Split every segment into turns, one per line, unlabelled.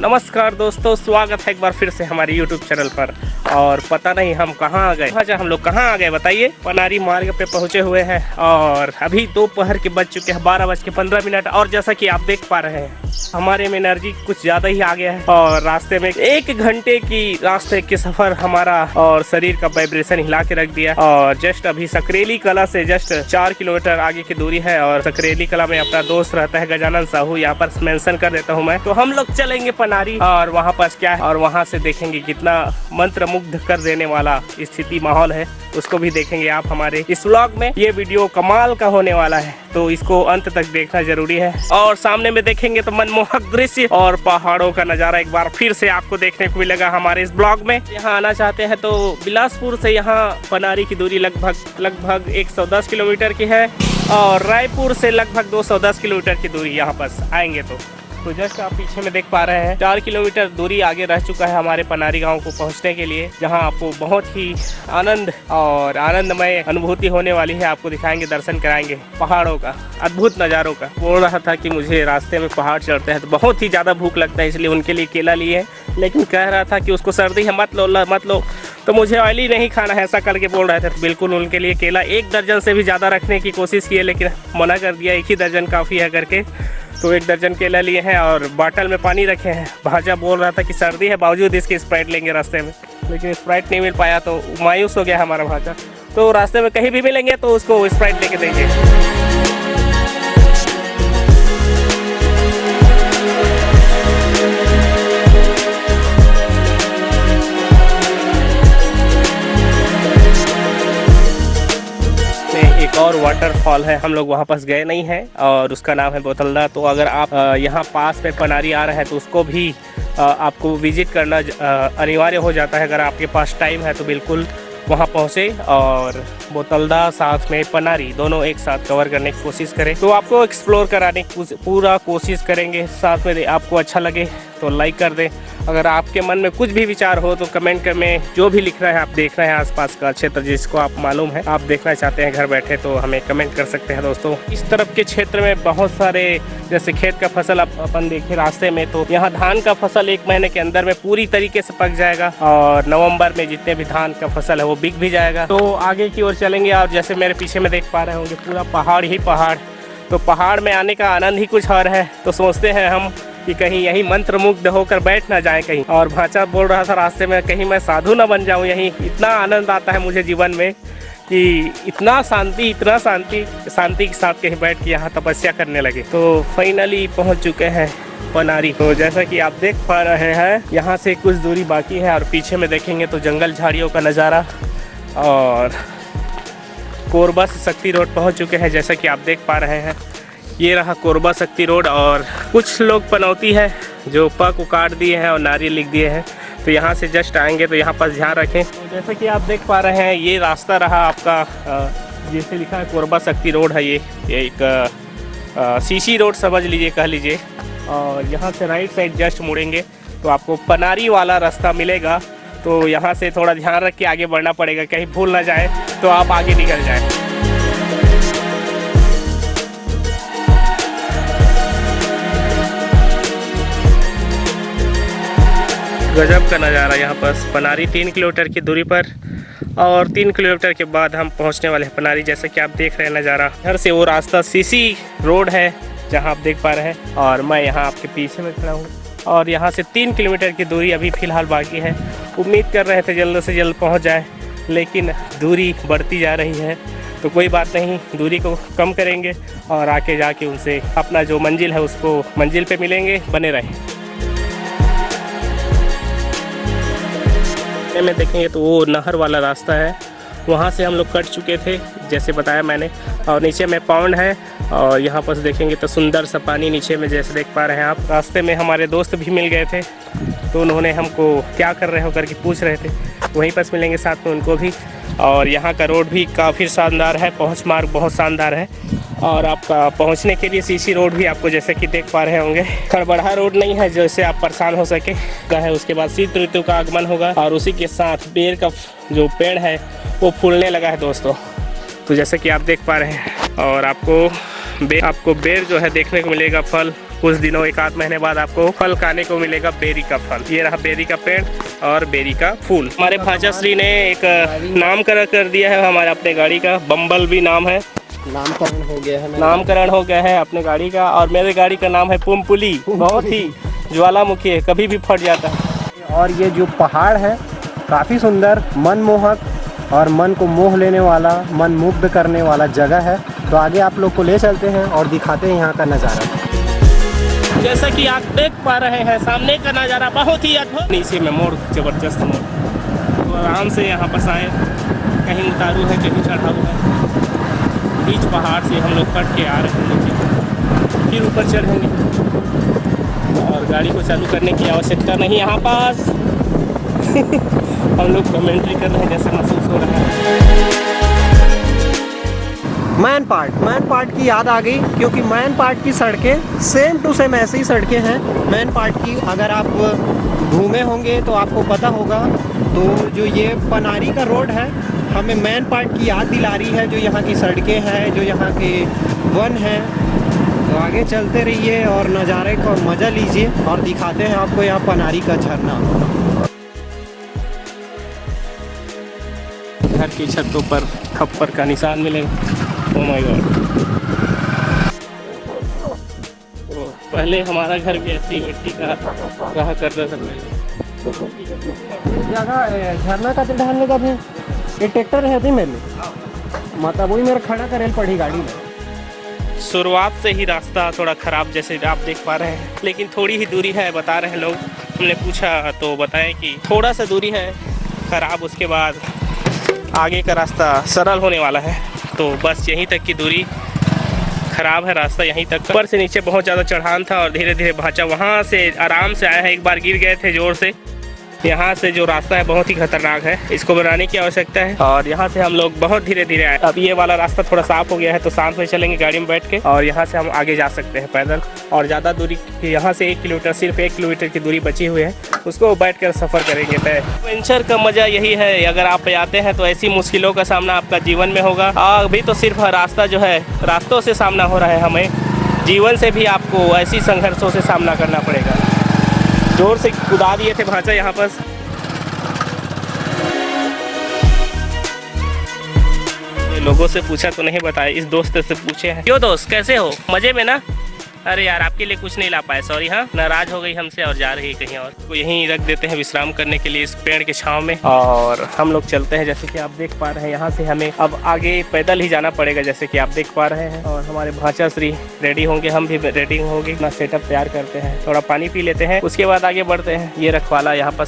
नमस्कार दोस्तों, स्वागत है एक बार फिर से हमारे YouTube चैनल पर। और पता नहीं हम कहाँ आ गए, हम लोग कहाँ आ गए बताइए। पनारी मार्ग पे पहुँचे हुए हैं और अभी दोपहर के बज चुके हैं 12:15। और जैसा कि आप देख पा रहे हैं हमारे में एनर्जी कुछ ज़्यादा ही आ गया है और रास्ते में 1 घंटे की रास्ते के सफ़र हमारा और शरीर का वाइब्रेशन हिला के रख दिया। और जस्ट अभी सकरेली कला से जस्ट 4 किलोमीटर आगे की दूरी है और सकरेली कला में अपना दोस्त रहता है गजानन साहू, यहाँ पर मेंशन कर देता हूँ मैं। तो हम लोग चलेंगे पनारी और वहाँ पर क्या है और वहाँ से देखेंगे कितना मंत्र मुग्ध कर देने वाला स्थिति माहौल है, उसको भी देखेंगे आप हमारे इस व्लॉग में। ये वीडियो कमाल का होने वाला है तो इसको अंत तक देखना जरूरी है। और सामने में देखेंगे तो मनमोहक दृश्य और पहाड़ों का नज़ारा एक बार फिर से आपको देखने को मिलेगा हमारे इस ब्लॉग में। यहाँ आना चाहते हैं तो बिलासपुर से यहाँ पनारी की दूरी लगभग 110 किलोमीटर की है और रायपुर से लगभग 210 किलोमीटर की दूरी यहाँ पर आएंगे तो जस्ट आप पीछे में देख पा रहे हैं 4 किलोमीटर दूरी आगे रह चुका है हमारे पनारी गांव को पहुंचने के लिए, जहां आपको बहुत ही आनंद और आनंदमय अनुभूति होने वाली है। आपको दिखाएंगे, दर्शन कराएंगे पहाड़ों का, अद्भुत नज़ारों का। बोल रहा था कि मुझे रास्ते में पहाड़ चढ़ते हैं तो बहुत ही ज़्यादा भूख लगता है, इसलिए उनके लिए केला लिए है। लेकिन कह रहा था कि उसको सर्दी है, मत लो तो मुझे ऑयली नहीं खाना है, ऐसा करके बोल रहे थे। तो बिल्कुल उनके लिए केला 1 दर्जन से भी ज़्यादा रखने की कोशिश की है लेकिन मना कर दिया, 1 ही दर्जन काफ़ी है करके। तो 1 दर्जन केला लिए हैं और बाटल में पानी रखे हैं। भाजा बोल रहा था कि सर्दी है, बावजूद इसके स्प्राइट लेंगे रास्ते में, लेकिन स्प्राइट नहीं मिल पाया तो मायूस हो गया हमारा भाजा। तो रास्ते में कहीं भी मिलेंगे तो उसको स्प्राइट लेके देंगे। एक और वाटरफॉल है, हम लोग वहाँ पास गए नहीं हैं और उसका नाम है बोतलदा। तो अगर आप यहाँ पास में पनारी आ रहे हैं तो उसको भी आपको विजिट करना अनिवार्य हो जाता है। अगर आपके पास टाइम है तो बिल्कुल वहाँ पहुँचे और बोतलदा साथ में पनारी दोनों एक साथ कवर करने की कोशिश करें। तो आपको एक्सप्लोर कराने की पूरा कोशिश करेंगे। साथ में आपको अच्छा लगे तो लाइक कर दें। अगर आपके मन में कुछ भी विचार हो तो कमेंट में जो भी लिख रहे हैं, आप देख रहे हैं आसपास का क्षेत्र जिसको आप मालूम है, आप देखना चाहते हैं घर बैठे, तो हमें कमेंट कर सकते हैं दोस्तों। इस तरफ के क्षेत्र में बहुत सारे जैसे खेत का फसल अपन देखे रास्ते में, तो यहाँ धान का फसल 1 महीने के अंदर में पूरी तरीके से पक जाएगा और नवंबर में जितने भी धान का फसल है वो बिक भी जाएगा। तो आगे की ओर चलेंगे और जैसे मेरे पीछे में देख पा रहे होंगे पूरा पहाड़ ही पहाड़। तो पहाड़ में आने का आनंद ही कुछ और है। तो सोचते हैं हम कि कहीं यहीं मंत्रमुग्ध होकर बैठ ना जाए कहीं। और भाचा बोल रहा था रास्ते में कहीं मैं साधु ना बन जाऊं। यहीं इतना आनंद आता है मुझे जीवन में कि इतना शांति के साथ कहीं बैठ के यहाँ तपस्या करने लगे। तो फाइनली पहुँच चुके हैं पनारी। तो जैसा कि आप देख पा रहे हैं यहाँ से कुछ दूरी बाकी है और पीछे में देखेंगे तो जंगल झाड़ियों का नज़ारा। और कोरबा से शक्ति रोड पहुँच चुके हैं, जैसा कि आप देख पा रहे हैं। ये रहा कोरबा शक्ति रोड और कुछ लोग पनौती है जो प को काट दिए हैं और नारियल लिख दिए हैं। तो यहाँ से जस्ट आएंगे तो यहाँ पर ध्यान रखें। तो जैसा कि आप देख पा रहे हैं ये रास्ता रहा आपका, जैसे लिखा है कोरबा शक्ति रोड है। ये एक सीसी रोड समझ लीजिए, कह लीजिए। और यहाँ से राइट साइड जस्ट मुड़ेंगे तो आपको पनारी वाला रास्ता मिलेगा। तो यहाँ से थोड़ा ध्यान रख के आगे बढ़ना पड़ेगा, कहीं भूल ना जाए तो आप आगे निकल जाए। गजब का नज़ारा यहाँ पर पनारी 3 किलोमीटर की दूरी पर और 3 किलोमीटर के बाद हम पहुँचने वाले हैं पनारी। जैसे कि आप देख रहे हैं नज़ारा, घर से वो रास्ता सीसी रोड है जहाँ आप देख पा रहे हैं और मैं यहाँ आपके पीछे में खड़ा हूँ। और यहाँ से 3 किलोमीटर की दूरी अभी फ़िलहाल बाकी है। उम्मीद कर रहे थे जल्द से जल्द पहुँच जाए लेकिन दूरी बढ़ती जा रही है। तो कोई बात नहीं, दूरी को कम करेंगे और आके जाके उनसे अपना जो मंजिल है उसको मंजिल पे मिलेंगे। बने रहें। में देखेंगे तो वो नहर वाला रास्ता है, वहाँ से हम लोग कट चुके थे जैसे बताया मैंने। और नीचे में पॉन्ड है और यहाँ पर देखेंगे तो सुंदर सा पानी नीचे में जैसे देख पा रहे हैं आप। रास्ते में हमारे दोस्त भी मिल गए थे तो उन्होंने हमको क्या कर रहे हो करके पूछ रहे थे, वहीं पर मिलेंगे साथ में उनको भी। और यहाँ का रोड भी काफ़ी शानदार है, पहुँच मार्ग बहुत शानदार है। और आपका पहुंचने के लिए सीसी रोड भी आपको जैसे कि देख पा रहे होंगे, खड़बड़ा रोड नहीं है जैसे आप परेशान हो सके है। उसके बाद शीत ऋतु का आगमन होगा और उसी के साथ बेर का जो पेड़ है वो फूलने लगा है दोस्तों। तो जैसे कि आप देख पा रहे हैं और आपको बेर जो है देखने को मिलेगा, फल कुछ दिनों एक आध महीने बाद आपको फल खाने को मिलेगा, बेरी का फल। ये रहा बेरी का पेड़ और बेरी का फूल। हमारे भाचा श्री ने एक नामकरण कर दिया है हमारे अपने गाड़ी का, बम्बल भी नाम है,
नामकरण हो गया है,
नामकरण हो गया है अपने गाड़ी का। और मेरे गाड़ी का नाम है पुमपुली, बहुत ही ज्वालामुखी है, कभी भी फट जाता है।
और ये जो पहाड़ है काफ़ी सुंदर, मनमोहक और मन को मोह लेने वाला, मन मुग्ध करने वाला जगह है। तो आगे आप लोग को ले चलते हैं और दिखाते हैं यहाँ का नज़ारा।
जैसा कि आप देख पा रहे हैं सामने का नज़ारा बहुत ही अद्भुत। नीचे में मोड़, जबरदस्त मोड़, तो आराम से यहाँ पास आए। कहीं उतारू है, कहीं चढ़ाऊ है। बीच पहाड़ से हम लोग कट के आ रहे हैं नीचे, फिर ऊपर चढ़ेंगे। और गाड़ी को चालू करने की आवश्यकता नहीं यहाँ पास। हम लोग कमेंट्री कर रहे हैं जैसे महसूस हो रहा है।
मैन पार्ट की याद आ गई, क्योंकि मैन पार्ट की सड़कें सेम टू सेम ऐसी ही सड़कें हैं। मैन पार्ट की अगर आप घूमे होंगे तो आपको पता होगा। तो जो ये पनारी का रोड है हमें मैन पार्ट की याद दिला रही है, जो यहाँ की सड़कें हैं, जो यहाँ के वन हैं। तो आगे चलते रहिए और नज़ारे का मज़ा लीजिए और दिखाते हैं आपको यहाँ पनारी का झरना।
घर की छतों पर खप्पर का निशान मिलेगा। ओह माय गॉड, पहले हमारा घर भी ऐसी मिट्टी का रहा करता था।
जगह झरना का ढालने का भी ये ट्रैक्टर है थी मेरे, मतलब वही मेरा खड़ा करेल पड़ी गाड़ी में।
शुरुआत से ही रास्ता थोड़ा ख़राब जैसे आप देख पा रहे हैं, लेकिन थोड़ी ही दूरी है बता रहे हैं लोग। हमने पूछा तो बताएं कि थोड़ा सा दूरी है ख़राब, उसके बाद आगे का रास्ता सरल होने वाला है। तो बस यहीं तक की दूरी ख़राब है, रास्ता यहीं तक। ऊपर से नीचे बहुत ज़्यादा चढ़ान था और धीरे धीरे भाचा वहाँ से आराम से आया है। एक बार गिर गए थे ज़ोर से। यहाँ से जो रास्ता है बहुत ही खतरनाक है, इसको बनाने की आवश्यकता है। और यहाँ से हम लोग बहुत धीरे धीरे आए। अब ये वाला रास्ता थोड़ा साफ हो गया है, तो साथ में चलेंगे गाड़ी में बैठ के, और यहाँ से हम आगे जा सकते हैं पैदल। और ज़्यादा दूरी यहाँ से 1 किलोमीटर, सिर्फ 1 किलोमीटर की दूरी बची हुई है, उसको बैठ कर सफ़र करेंगे तय। एडवेंचर का मज़ा यही है, अगर आप आते हैं तो ऐसी मुश्किलों का सामना आपका जीवन में होगा। अभी तो सिर्फ रास्ता जो है, रास्तों से सामना हो रहा है, हमें जीवन से भी आपको ऐसी संघर्षों से सामना करना पड़ेगा। जोर से कुदा दिए थे भाचा यहाँ पर। लोगों से पूछा तो नहीं बताया, इस दोस्त से पूछे हैं। क्यों दोस्त, कैसे हो, मजे में ना? अरे यार आपके लिए कुछ नहीं ला पाए, सॉरी। हाँ, नाराज हो गई हमसे और जा रही है कहीं और। को यहीं रख देते हैं विश्राम करने के लिए इस पेड़ के छांव में, और हम लोग चलते हैं। जैसे कि आप देख पा रहे हैं यहाँ से हमें अब आगे पैदल ही जाना पड़ेगा, जैसे कि आप देख पा रहे हैं। और हमारे भाचा श्री रेडी होंगे, हम भी रेडी होंगे। अपना सेटअप तैयार करते हैं, थोड़ा पानी पी लेते हैं, उसके बाद आगे बढ़ते हैं। ये रखवाला यहाँ पर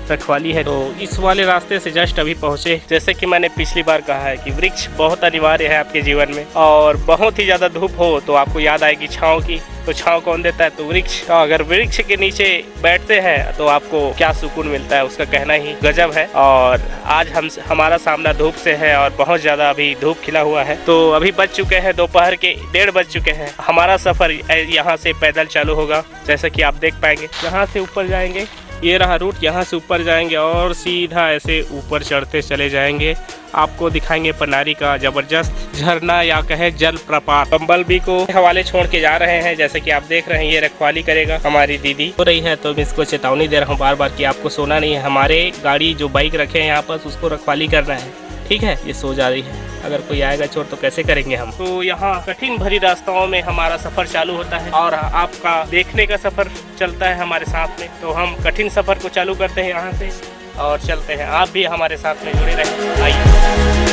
रखवाली है, तो इस वाले रास्ते से जस्ट अभी पहुंचे। जैसे कि मैंने पिछली बार कहा है कि वृक्ष बहुत अनिवार्य है आपके जीवन में, और बहुत ही ज़्यादा धूप हो तो आपको याद आएगी छाँव की। तो छाँव कौन देता है? तो वृक्ष। तो अगर वृक्ष के नीचे बैठते हैं तो आपको क्या सुकून मिलता है, उसका कहना ही गजब है। और आज हमारा सामना धूप से है और बहुत ज़्यादा अभी धूप खिला हुआ है। तो अभी बज चुके हैं दोपहर के 1:30 बज चुके हैं। हमारा सफ़र यहाँ से पैदल चालू होगा, जैसा कि आप देख पाएंगे। यहाँ से ऊपर जाएंगे, ये रहा रूट, यहाँ से ऊपर जाएंगे और सीधा ऐसे ऊपर चढ़ते चले जाएंगे। आपको दिखाएंगे पनारी का ज़बरदस्त झरना या कहे जल प्रपात। बम्बलबी को हवाले छोड़ के जा रहे हैं, जैसे कि आप देख रहे हैं। ये रखवाली करेगा, हमारी दीदी हो रही है, तो मैं इसको चेतावनी दे रहा हूँ बार बार कि आपको सोना नहीं है। हमारे गाड़ी जो बाइक रखे हैं यहाँ पर, उसको रखवाली करना है, ठीक है? ये सो जा रही है, अगर कोई आएगा चोर तो कैसे करेंगे हम। तो यहाँ कठिन भरी रास्ताओं में हमारा सफ़र चालू होता है और आपका देखने का सफ़र चलता है हमारे साथ में। तो हम कठिन सफ़र को चालू करते हैं यहाँ से और चलते हैं। आप भी हमारे साथ में जुड़े रहें, आइए।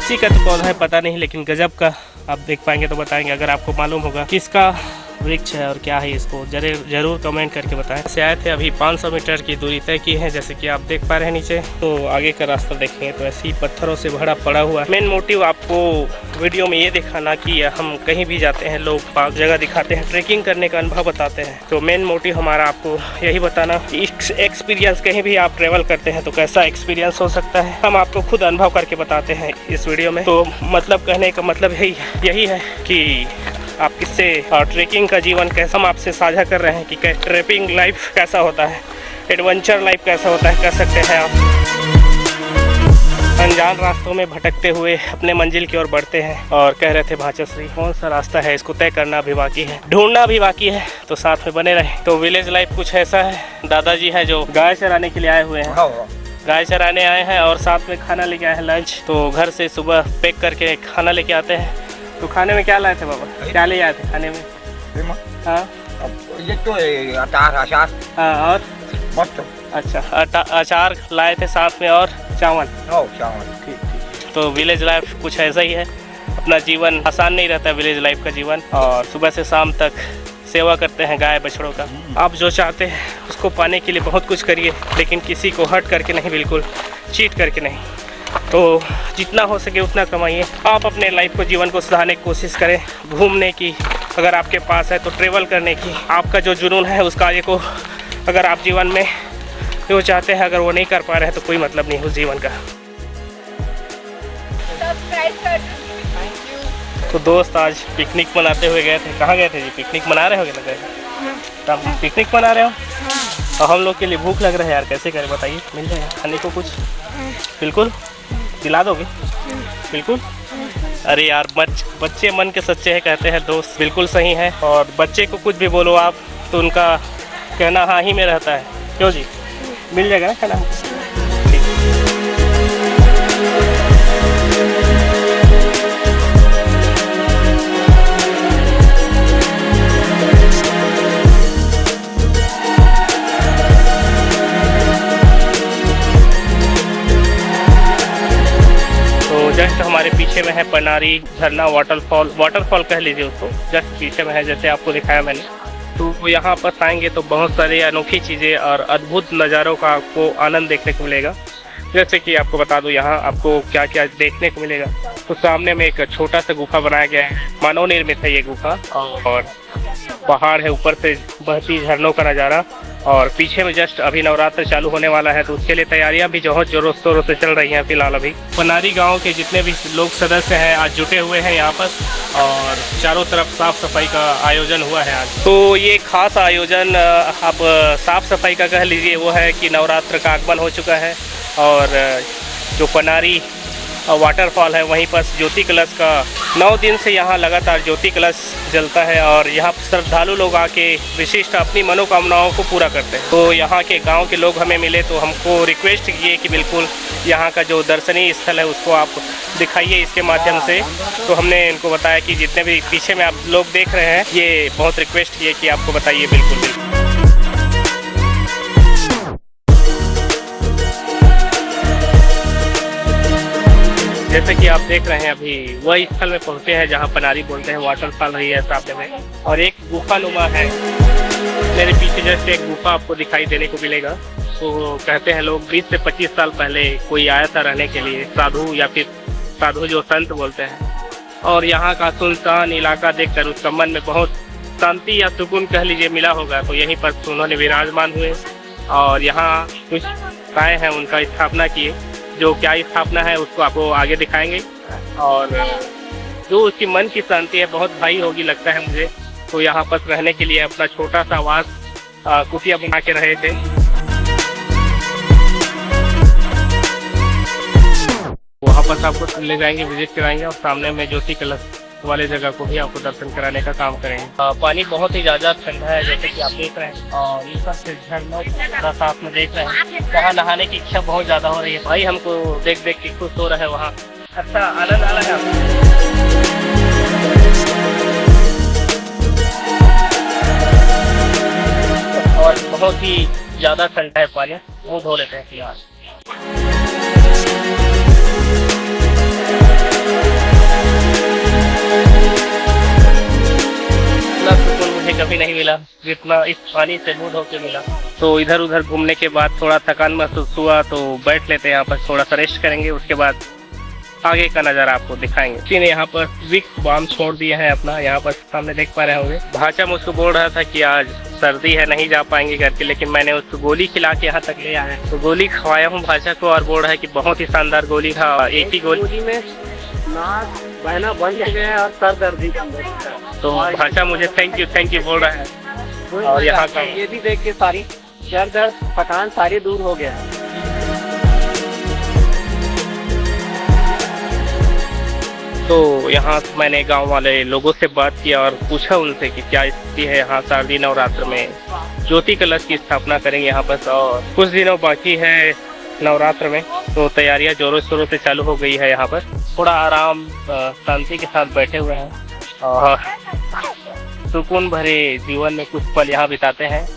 किसी का तो पौधा है पता नहीं, लेकिन गजब का आप देख पाएंगे तो बताएंगे। अगर आपको मालूम होगा किसका वृक्ष है और क्या है, इसको जरूर कमेंट करके बताएं। से आए थे, अभी 500 मीटर की दूरी तय की है, जैसे कि आप देख पा रहे हैं नीचे। तो आगे का रास्ता देखेंगे तो ऐसे ही पत्थरों से भरा पड़ा हुआ है। मेन मोटिव आपको वीडियो में ये दिखाना कि हम कहीं भी जाते हैं, लोग पार्क जगह दिखाते हैं, ट्रैकिंग करने का अनुभव बताते हैं। तो मेन मोटिव हमारा आपको यही बताना कि एक्सपीरियंस, कहीं भी आप ट्रेवल करते हैं तो कैसा एक्सपीरियंस हो सकता है, हम आपको खुद अनुभव करके बताते हैं इस वीडियो में। तो मतलब कहने का मतलब यही है कि आप किससे ट्रैकिंग का जीवन कैसा हम आपसे साझा कर रहे हैं कि ट्रैकिंग लाइफ कैसा होता है, एडवेंचर लाइफ कैसा होता है, कह सकते हैं आप। अनजान रास्तों में भटकते हुए अपने मंजिल की ओर बढ़ते हैं और कह रहे थे भाचाश्री कौन सा रास्ता है, इसको तय करना भी बाकी है, ढूंढना भी बाकी है, तो साथ में बने रहे। तो विलेज लाइफ कुछ ऐसा है। दादाजी है जो गाय चराने के लिए आए हुए हैं, गाय चराने आए हैं और साथ में खाना लेके आए हैं लंच। तो घर से सुबह पैक करके खाना लेके आते हैं। तो खाने में क्या लाए थे बाबा, क्या ले आए थे खाने में? हाँ
ये तो अचार
हाँ, और
मस्त।
अच्छा अचार लाए थे साथ में और चावल।
चावल
ठीक। तो विलेज लाइफ कुछ ऐसा ही है। अपना जीवन आसान नहीं रहता विलेज लाइफ का जीवन, और सुबह से शाम तक सेवा करते हैं गाय बछड़ों का। आप जो चाहते हैं उसको पाने के लिए बहुत कुछ करिए, लेकिन किसी को हर्ट करके नहीं, बिल्कुल चीट करके नहीं। तो जितना हो सके उतना कमाइए। आप अपने लाइफ को, जीवन को सुधारने की कोशिश करें, घूमने की अगर आपके पास है तो ट्रेवल करने की। आपका जो जुनून है उस कार्य को अगर आप जीवन में जो चाहते हैं अगर वो नहीं कर पा रहे हैं तो कोई मतलब नहीं उस जीवन का। तो दोस्त आज पिकनिक मनाते हुए गए थे। कहाँ गए थे जी? पिकनिक मना रहे होगे लग रहा है। पिकनिक मना रहे हो और हम लोग के लिए भूख लग रहा है यार, कैसे करें बताइए? मिल जाएगा खाने को कुछ? बिल्कुल दिला दोगे? बिल्कुल। अरे यार बच्चे मन के सच्चे हैं कहते हैं दोस्त, बिल्कुल सही है। और बच्चे को कुछ भी बोलो आप तो उनका कहना हाँ ही में रहता है, क्यों जी? मिल जाएगा ना खाना? ठीक। तो जस्ट हमारे पीछे में है पनारी झरना वाटरफॉल कह लीजिए उसको, जस्ट पीछे में है जैसे आपको दिखाया मैंने। तो यहाँ पर आएंगे तो बहुत सारी अनोखी चीज़ें और अद्भुत नज़ारों का आपको आनंद देखने को मिलेगा। जैसे कि आपको बता दूँ यहाँ आपको क्या क्या देखने को मिलेगा। तो सामने में एक छोटा सा गुफा बनाया गया है, मानव निर्मित है ये गुफा, और पहाड़ है, ऊपर से बहती झरनों का नज़ारा, और पीछे में जस्ट अभी नवरात्र चालू होने वाला है तो उसके लिए तैयारियां भी बहुत जोरों शोरों से चल रही हैं फिलहाल। अभी पनारी गांव के जितने भी लोग सदस्य हैं आज जुटे हुए हैं यहाँ पर, और चारों तरफ साफ सफाई का आयोजन हुआ है आज। तो ये खास आयोजन आप साफ सफाई का कह लीजिए वो है कि नवरात्र का आगमन हो चुका है, और जो पनारी वाटरफॉल है वहीं पर ज्योति कलश का 9 दिन से यहाँ लगातार ज्योति कलश जलता है, और यहाँ श्रद्धालु लोग आके विशिष्ट अपनी मनोकामनाओं को पूरा करते हैं। तो यहाँ के गांव के लोग हमें मिले तो हमको रिक्वेस्ट किए कि बिल्कुल यहाँ का जो दर्शनीय स्थल है उसको आप दिखाइए इसके माध्यम से। तो हमने इनको बताया कि जितने भी पीछे में आप लोग देख रहे हैं ये बहुत रिक्वेस्ट किए कि आपको बताइए। बिल्कुल। जैसे कि आप देख रहे हैं अभी वही स्थल में पहुंचे हैं जहां पनारी बोलते हैं, वाटरफॉल रही है सामने में, और एक गुफानुमा है मेरे पीछे। जैसे एक गुफा आपको दिखाई देने को मिलेगा। तो कहते हैं लोग 20 से 25 साल पहले कोई आया था रहने के लिए, साधु या फिर साधु जो संत बोलते हैं, और यहाँ का सुनसान इलाका देखकर उसका मन में बहुत शांति या सुकून कह लीजिए मिला होगा। तो यहीं पर उन्होंने विराजमान हुए और यहाँ कुछ काय हैं उनका स्थापना किए। जो क्या स्थापना है उसको आपको आगे दिखाएंगे, और जो उसकी मन की शांति है बहुत भाई होगी लगता है मुझे। तो यहाँ पर रहने के लिए अपना छोटा सा आवास कुटिया बना के रहे थे। वहाँ पर आपको ले जाएंगे, विजिट कराएंगे, और सामने में ज्योति कलश वाले जगह को भी आपको दर्शन कराने का काम करेंगे। पानी बहुत ही ज़्यादा ठंडा है जैसे कि आप देख रहे हैं, और ये सब झरनों का साथ में देख रहे हैं। वहाँ नहाने की इच्छा बहुत ज़्यादा हो रही है भाई, हमको देख देख के खुश हो रहा है वहाँ। अच्छा आनंद आ रहा है आपको। और बहुत ही ज़्यादा ठंडा है पानी, मुँह धो लेते हैं फिलहाल। कभी नहीं मिला जितना इस पानी से मुँह धो के मिला। तो इधर उधर घूमने के बाद थोड़ा थकान महसूस हुआ तो बैठ लेते हैं यहाँ पर, थोड़ा सा रेस्ट करेंगे, उसके बाद आगे का नज़ारा आपको दिखाएंगे। किसी ने यहाँ पर विक्स बाम छोड़ दिया है अपना, यहाँ पर सामने देख पा रहे होंगे। भाचा मुझको बोल रहा था कि आज सर्दी है नहीं जा पाएंगे घर के, लेकिन मैंने उसको गोली खिला के यहाँ तक ले आया है। तो गोली खवाया हूँ भाचा को, और बोल रहा है कि बहुत ही शानदार गोली था। एक ही गोली में नाक बहना बंद गया और सर दर्द। तो भाषा मुझे थैंक यू बोल रहा है। और यहाँ का
ये भी देख के सारी सर दर्द थकान सारी दूर हो गया है।
तो यहाँ मैंने गांव वाले लोगों से बात किया और पूछा उनसे कि क्या स्थिति है यहाँ शारदीय नवरात्र में। ज्योति कलश की स्थापना करेंगे यहाँ पर और कुछ दिनों बाकी है नवरात्र में, तो तैयारियां जोरों शोरों से चालू हो गई है। यहाँ पर थोड़ा आराम शांति के साथ बैठे हुए हैं और सुकून भरे जीवन में कुछ पल यहाँ बिताते हैं।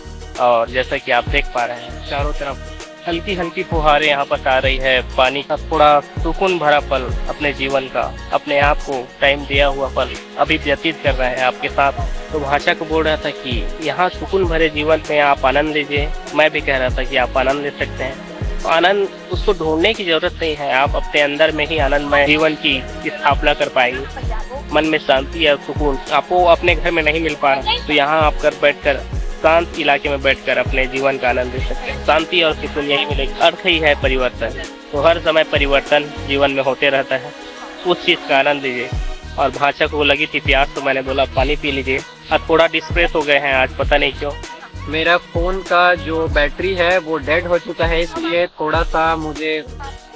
और जैसा कि आप देख पा रहे हैं चारों तरफ हल्की हल्की फुहारें यहाँ पर आ रही है, पानी का थोड़ा सुकून भरा पल अपने जीवन का, अपने आप को टाइम दिया हुआ पल अभी व्यतीत कर रहे हैं आपके साथ। तो भाषा को बोल रहा था कि यहाँ सुकून भरे जीवन में आप आनंद लीजिए। मैं भी कह रहा था कि आप आनंद ले सकते हैं। तो आनंद उसको ढूंढने की जरूरत नहीं है, आप अपने अंदर में ही आनंदमय जीवन की स्थापना कर पाएंगे। मन में शांति और सुकून आपको अपने घर में नहीं मिल पा रहा, तो यहाँ आप कर बैठकर शांत इलाके में बैठकर अपने जीवन का आनंद ले सकते हैं। शांति और सुकून यही मिलेगी। अर्थ ही है परिवर्तन, तो हर समय परिवर्तन जीवन में होते रहता है, उस चीज का आनंद लीजिए। और भाषा को लगी थी प्यास, तो मैंने बोला पानी पी लीजिए। और थोड़ा डिस्प्रेस हो गए हैं आज, पता नहीं क्यों।
मेरा फोन का जो बैटरी है वो डेड हो चुका है, इसलिए थोड़ा सा मुझे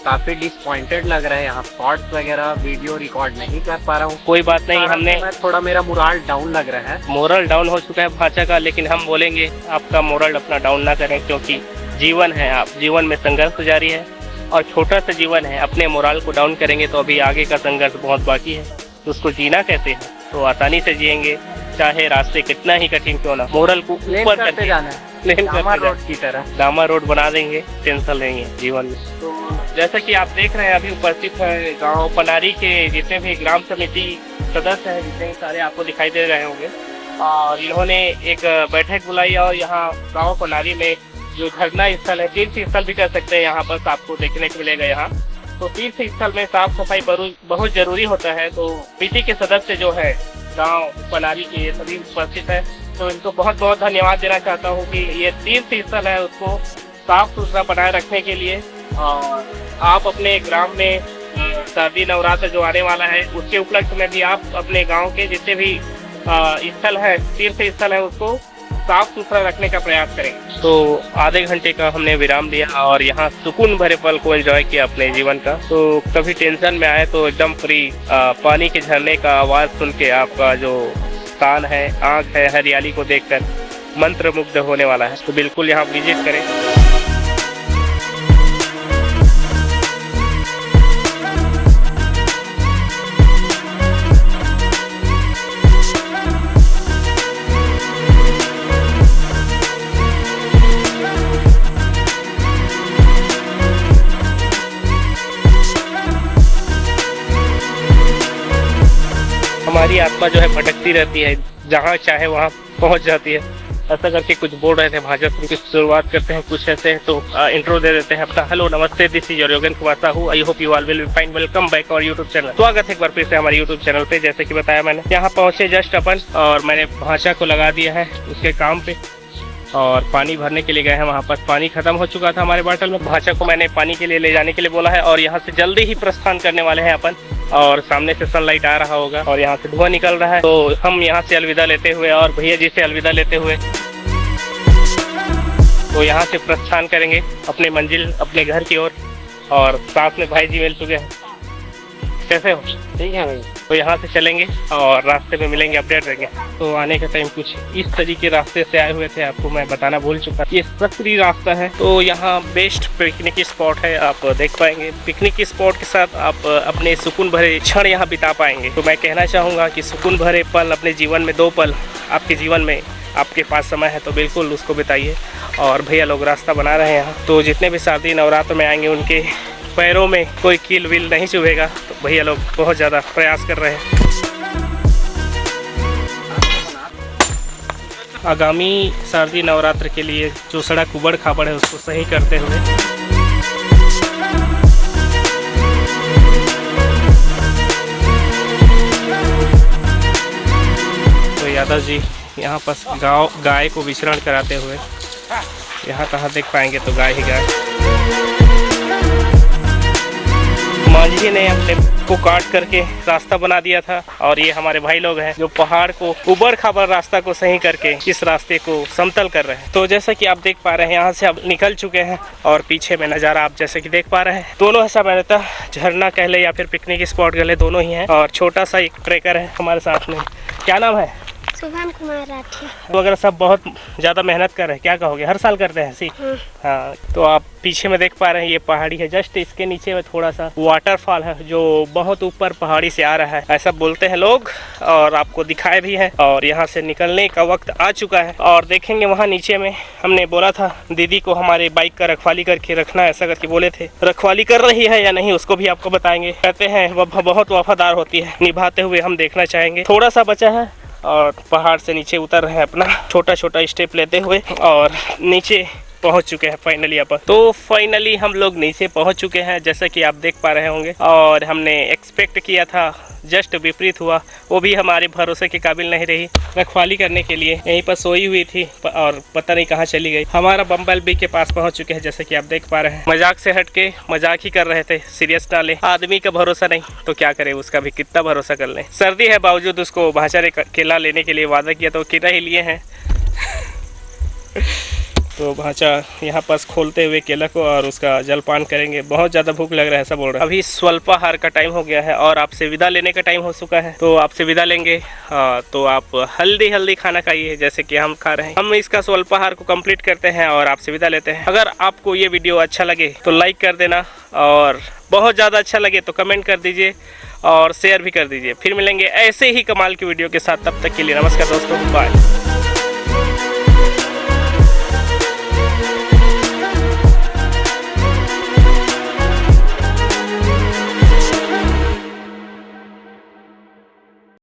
काफी डिसपॉइंटेड लग रहा है। यहाँ शॉर्ट्स वगैरह वीडियो रिकॉर्ड नहीं कर पा रहा हूँ।
कोई बात नहीं, हमने
थोड़ा मेरा मोरल डाउन लग रहा है।
मोरल डाउन हो चुका है भाषा का, लेकिन हम बोलेंगे आपका मोरल अपना डाउन ना करें, क्योंकि जीवन है, आप जीवन में संघर्ष जारी है और छोटा सा जीवन है। अपने मोरल को डाउन करेंगे तो अभी आगे का संघर्ष बहुत बाकी है। तो उसको जीना कैसे है, तो आसानी से जिएंगे, चाहे रास्ते कितना ही कठिन क्यों ना। मोरल को ऊपर करते जाना है,
रोड की तरह
डामा रोड बना देंगे, टेंशन नहीं है जीवन में। तो जैसा कि आप देख रहे हैं अभी उपस्थित है गांव पनारी के जितने भी ग्राम समिति सदस्य हैं, जितने सारे आपको दिखाई दे रहे होंगे। और इन्होंने एक बैठक बुलाई और यहाँ गांव पनारी में जो धरना स्थल है, तीर्थ स्थल भी कर सकते हैं, यहाँ पर आपको देखने को मिलेगा। यहाँ तो तीर्थ स्थल में साफ सफाई बहुत जरूरी होता है। तो पीटी के सदस्य जो है गांव पनारी के, ये सभी उपस्थित है, तो इनको बहुत बहुत धन्यवाद देना चाहता हूँ कि ये तीर्थ स्थल है उसको साफ सुथरा बनाए रखने के लिए। और आप अपने ग्राम में शारदीय नवरात्र जो आने वाला है उसके उपलक्ष्य में भी आप अपने गांव के जितने भी स्थल है, तीर्थ स्थल है, उसको साफ सुथरा रखने का प्रयास करेंगे। तो आधे घंटे का हमने विराम लिया और यहाँ सुकून भरे पल को एंजॉय किया अपने जीवन का। तो कभी टेंशन में आए तो एकदम फ्री पानी के झरने का आवाज सुन के आपका जो कान है, आँख है, हरियाली को देखकर मंत्रमुग्ध होने वाला है। तो बिल्कुल यहाँ विजिट करें। हमारी आत्मा जो है भटकती रहती है, जहाँ चाहे वहाँ पहुँच जाती है। ऐसा करके कुछ बोल रहे थे भाषा की शुरुआत करते हैं कुछ ऐसे। तो इंट्रो दे देते हैं अपना। हेलो नमस्ते, this is your Yogen Kumar Sahu. I hope you all will be fine. Welcome back और यूट्यूब चैनल। स्वागत है एक बार फिर से हमारे यूट्यूब चैनल पे। जैसे कि बताया मैंने, यहाँ पहुँचे जस्ट अपन और मैंने भाषा को लगा दिया है उसके काम पे और पानी भरने के लिए गए हैं। वहाँ पर पानी खत्म हो चुका था हमारे बॉटल में। भाषा को मैंने पानी के लिए ले जाने के लिए बोला है और यहाँ से जल्दी ही प्रस्थान करने वाले हैं अपन। और सामने से सनलाइट आ रहा होगा और यहाँ से धुआं निकल रहा है। तो हम यहाँ से अलविदा लेते हुए और भैया जी से अलविदा लेते हुए तो यहाँ से प्रस्थान करेंगे अपने मंजिल, अपने घर की ओर। और साथ में भाई जी मिल चुके हैं। कैसे हो?
ठीक है भाई।
तो यहाँ से चलेंगे और रास्ते में मिलेंगे, अपडेट देंगे। तो आने का टाइम कुछ इस तरीके रास्ते से आए हुए थे, आपको मैं बताना भूल चुका। ये सकरी रास्ता है। तो यहाँ बेस्ट पिकनिक स्पॉट है, आप देख पाएंगे। पिकनिक स्पॉट के साथ आप अपने सुकून भरे क्षण यहाँ बिता पाएंगे। तो मैं कहना चाहूँगा कि सुकून भरे पल अपने जीवन में, 2 पल आपके जीवन में आपके पास समय है तो बिल्कुल उसको बिताइए। और भैया लोग रास्ता बना रहे हैं यहाँ। तो जितने भी शारदीय नवरात्र में आएंगे उनके पैरों में कोई कील विल नहीं चुभेगा। तो भैया लोग बहुत ज़्यादा प्रयास कर रहे हैं। आगामी शारदीय नवरात्र के लिए जो सड़क उबड़ खाबड़ है उसको सही करते हुए तो यादव जी यहाँ पर गाय को विचरण कराते हुए यहाँ कहाँ देख पाएंगे, तो गाय ही गाय। मांझी ने अपने को काट करके रास्ता बना दिया था। और ये हमारे भाई लोग हैं जो पहाड़ को उबड़ खाबड़ रास्ता को सही करके इस रास्ते को समतल कर रहे हैं। तो जैसा कि आप देख पा रहे हैं यहाँ से अब निकल चुके हैं और पीछे में नज़ारा आप जैसे कि देख पा रहे हैं, दोनों ऐसा मैंने झरना कह ले या फिर पिकनिक स्पॉट कह ले, दोनों ही हैं। और छोटा सा एक ट्रेकर है हमारे साथ में। क्या नाम है?
शुभम कुमार राठी।
वगैरह सब बहुत ज़्यादा मेहनत कर रहे हैं, क्या कहोगे? हर साल करते हैं ऐसी? हाँ। तो आप पीछे में देख पा रहे हैं ये पहाड़ी है, जस्ट इसके नीचे में थोड़ा सा वाटरफॉल है जो बहुत ऊपर पहाड़ी से आ रहा है, ऐसा बोलते हैं लोग, और आपको दिखाए भी है। और यहाँ से निकलने का वक्त आ चुका है और देखेंगे वहाँ नीचे में। हमने बोला था दीदी को हमारे बाइक का रखवाली करके रखना, ऐसा करके बोले थे। रखवाली कर रही है या नहीं उसको भी आपको बताएंगे। कहते हैं वह बहुत वफादार होती है, निभाते हुए हम देखना चाहेंगे। थोड़ा सा बचा है और पहाड़ से नीचे उतर रहे हैं अपना छोटा छोटा स्टेप लेते हुए और नीचे पहुंच चुके हैं फाइनली अपन। तो फाइनली हम लोग नीचे पहुंच चुके हैं जैसा कि आप देख पा रहे होंगे। और हमने एक्सपेक्ट किया था, जस्ट विपरीत हुआ। वो भी हमारे भरोसे के काबिल नहीं रही। रखवाली करने के लिए यहीं पर सोई हुई थी और पता नहीं कहाँ चली गई। हमारा बम्बल बी के पास पहुंच चुके हैं जैसे कि आप देख पा रहे हैं। मजाक से हट के मजाक ही कर रहे थे, सीरियस ना ले। आदमी का भरोसा नहीं तो क्या करे, उसका भी कितना भरोसा कर ले। सर्दी है बावजूद उसको भाषा ने केला लेने के लिए वादा किया तो केला ही लिए हैं। तो भाचा यहाँ पास खोलते हुए केला को और उसका जलपान करेंगे। बहुत ज़्यादा भूख लग रहा है ऐसा बोल रहा है। अभी स्वल्पाहार का टाइम हो गया है और आपसे विदा लेने का टाइम हो चुका है, तो आपसे विदा लेंगे। तो आप हल्दी खाना खाइए जैसे कि हम खा रहे हैं। हम इसका स्वल्पाहार को कंप्लीट करते हैं और आपसे विदा लेते हैं। अगर आपको ये वीडियो अच्छा लगे तो लाइक कर देना और बहुत ज़्यादा अच्छा लगे तो कमेंट कर दीजिए और शेयर भी कर दीजिए। फिर मिलेंगे ऐसे ही कमाल की वीडियो के साथ, तब तक के लिए नमस्कार दोस्तों, बाय।